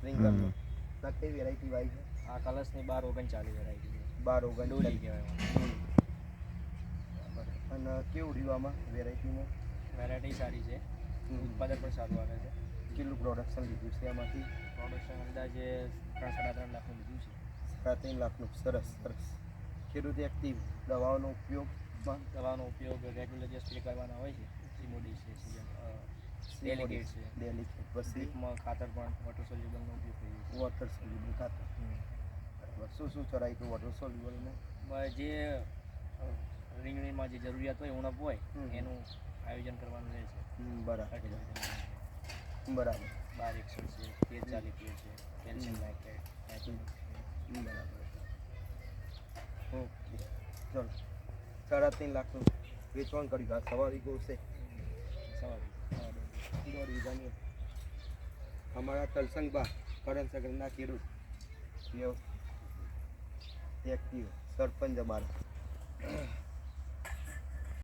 રિંગલનો કઈ વેરાયટી વાઈ છે? આ કલર્સની 1239 વેરાયટી છે. 12 ડોલી કહેવાય. અને કેવું રહ્યું આમાં વેરાયટીમાં? વેરાયટી સારી છે, ઉત્પાદન પણ સારું આવે છે. કેટલું પ્રોડક્શન લીધું છે એમાંથી? પ્રોડક્શન અંદાજે 3-3.5 લાખનું લીધું છે. 3 લાખનું. સરસ સરસ. ખેડૂત એક્ટિવ દવાઓનો ઉપયોગમાં? દવાનો ઉપયોગ રેગ્યુલર જે સ્પ્રે કરવાના હોય છે, સિમોડી છે, ડેલિકેટ છે, ડેલિકેટ પછી ડ્રીપમાં ખાતર પણ વોટર સોલ્યુબલનો ઉપયોગ કરીએ છીએ. વોટર સોલ્યુબલ ખાતર. બરાબર. શું ચરાય હતું વોટર સોલ્યુબલમાં? જે રીંગણીમાં જે જરૂરિયાત હોય, ઉણપ હોય, એનું આયોજન કરવાનું રહે છે. બરાબર બરાબર. 1261 છે, 1340 છે, કેલ્શિયમ નાઇટ્રેટ. બરાબર. ઓકે ચલો. 3.5 લાખનું વેચવાણ કર્યું. આ સવા વીઘો છે? દોઢ વીઘાની. અમારા તલસંગબા કરણસગરના ખેડૂત એક્ટિવ સરપંચ અમારા